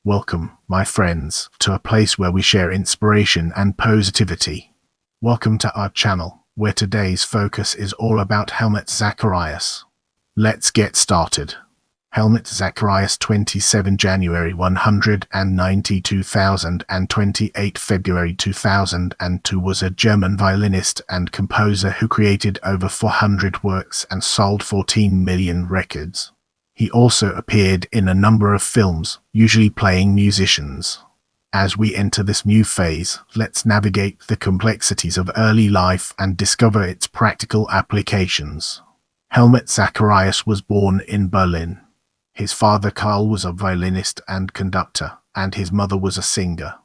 Welcome, my friends, to a place where we share inspiration and positivity. Welcome to our channel, where today's focus is all about Helmut Zacharias. Let's get started. Helmut Zacharias, 27 January 190 2028 February 2002, was a German violinist and composer who created over 400 works and sold 14 million records. He also appeared in a number of films, usually playing musicians. As we enter this new phase, let's navigate the complexities of early life and discover its practical applications. Helmut Zacharias was born in Berlin. His father Karl was a violinist and conductor, and his mother was a singer.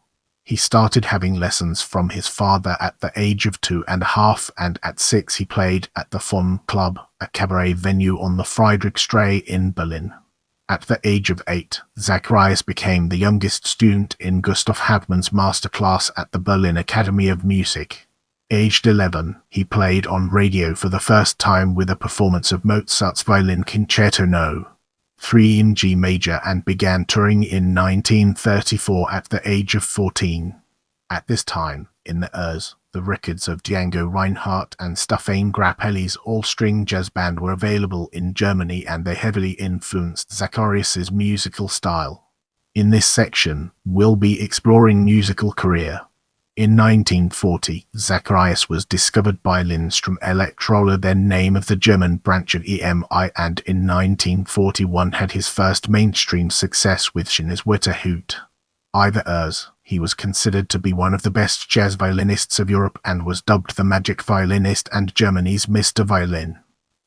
He started having lessons from his father at the age of 2.5, and at 6 he played at the Fon Club, a cabaret venue on the Friedrichstraße in Berlin. At the age of 8, Zacharias became the youngest student in Gustav Hagmann's masterclass at the Berlin Academy of Music. Aged 11, he played on radio for the first time with a performance of Mozart's Violin Concerto No. 3 in G major, and began touring in 1934 at the age of 14. At this time, in the ears, the records of Django Reinhardt and Stefan Grappelli's all-string jazz band were available in Germany, and they heavily influenced Zacharias's musical style. In this section, we'll be exploring musical career. In 1940, Zacharias was discovered by Lindström Elektrola, then name of the German branch of EMI, and in 1941 had his first mainstream success with Schönes Wetter Hut. Either as, he was considered to be one of the best jazz violinists of Europe and was dubbed the Magic Violinist and Germany's Mr. Violin.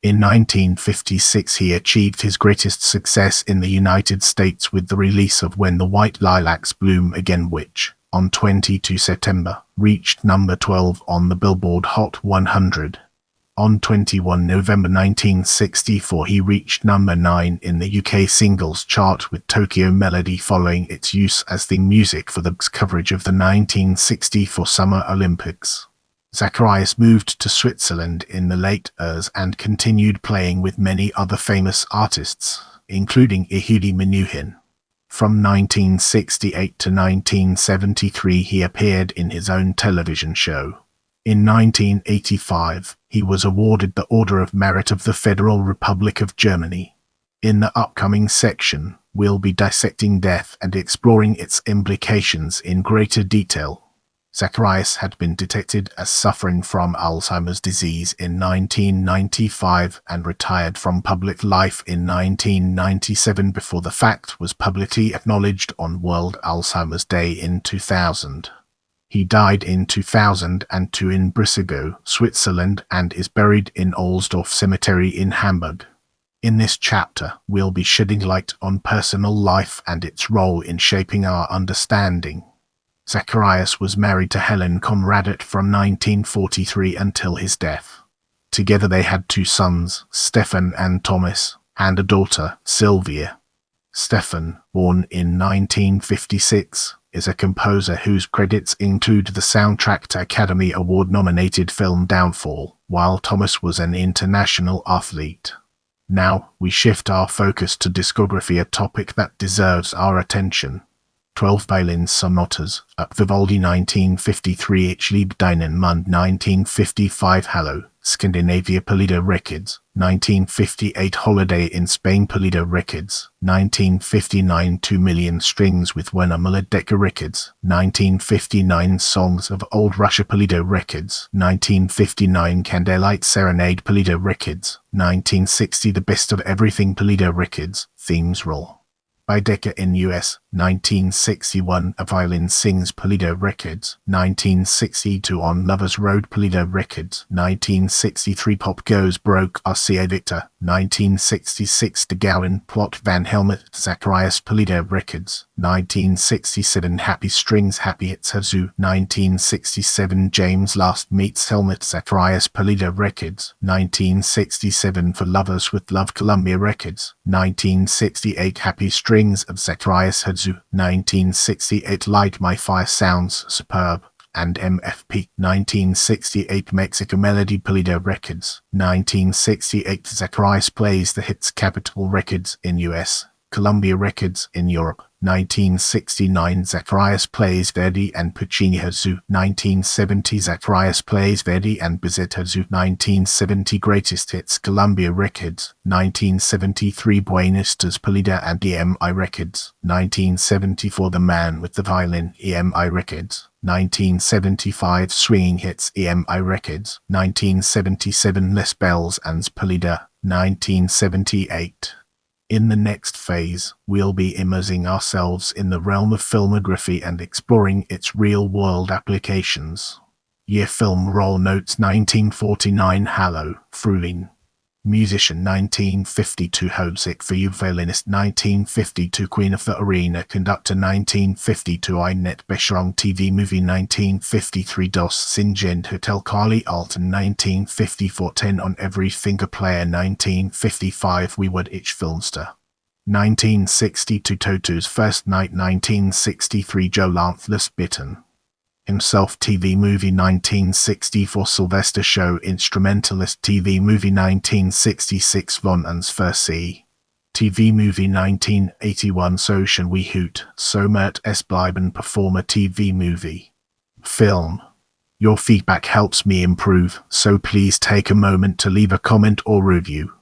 In 1956 he achieved his greatest success in the United States with the release of When the White Lilacs Bloom Again, which, on 22 September, reached number 12 on the Billboard Hot 100. On 21 November 1964 he reached number 9 in the UK singles chart with Tokyo Melody, following its use as theme music for the coverage of the 1964 Summer Olympics. Zacharias moved to Switzerland in the late years and continued playing with many other famous artists, including Yehudi Menuhin. From 1968 to 1973 he appeared in his own television show. In 1985, he was awarded the Order of Merit of the Federal Republic of Germany. In the upcoming section, we'll be dissecting death and exploring its implications in greater detail. Zacharias had been detected as suffering from Alzheimer's disease in 1995 and retired from public life in 1997 before the fact was publicly acknowledged on World Alzheimer's Day in 2000. He died in 2002 in Brissago, Switzerland, and is buried in Ohlsdorf Cemetery in Hamburg. In this chapter, we'll be shedding light on personal life and its role in shaping our understanding. Zacharias was married to Helen Conradat from 1943 until his death. Together they had 2 sons, Stefan and Thomas, and a daughter, Sylvia. Stefan, born in 1956, is a composer whose credits include the soundtrack to Academy Award-nominated film Downfall, while Thomas was an international athlete. Now, we shift our focus to discography, a topic that deserves our attention. 12 violin sonatas, up Vivaldi 1953, Ich liebe deinen Mann 1955, Hallo, Scandinavia Polydor Records, 1958, Holiday in Spain Polydor Records, 1959, 2 Million Strings with Werner Müller-Decker Records, 1959, Songs of Old Russia Polydor Records, 1959, Candlelight Serenade Polydor Records, 1960, The Best of Everything Polydor Records, Themes Roll by Decca in US, 1961, A Violin Sings Polydor Records, 1962, On Lover's Road Polydor Records, 1963, Pop Goes Broke RCA Victor, 1966, De Gouwen Plot Van Helmut Zacharias Polydor Records, 1967, Happy Strings Happy Hits Hazu, 1967, James Last Meets Helmut Zacharias Polydor Records, 1967, For Lovers with Love Columbia Records, 1968, Happy Strings of Zacharias Hazu, 1968, Light My Fire Sounds Superb, and MFP, 1968, Mexico Melody Polydor Records, 1968, Zacharias Plays the Hits Capitol Records in US, Columbia Records in Europe. 1969 Zacharias plays Verdi and Puccini Herzu. 1970 Zacharias plays Verdi and Bizet Herzu. 1970 Greatest Hits Columbia Records. 1973 Buenistas Polida and EMI Records. 1974 The Man with the Violin EMI Records. 1975 Swinging Hits EMI Records. 1977 Les Bells and Polida. 1978. In the next phase, we'll be immersing ourselves in the realm of filmography and exploring its real-world applications. Year film roll notes 1949 Hallo, Frühling. Musician 1952 Homesick for You violinist 1952 Queen of the Arena conductor 1952 Einet Beschrong TV movie 1953 Dos Singent Hotel Carly Alton 1954 10 on Every Finger Player 1955 We Would Itch Filmster 1962 Toto's First Night 1963 Joe Lanthless Bitten Himself TV movie 1964 Sylvester Show Instrumentalist TV movie 1966 Von uns Versi TV movie 1981 So Schön wie Hut So Mert es bleiben Performer TV movie Film. Your feedback helps me improve, so please take a moment to leave a comment or review.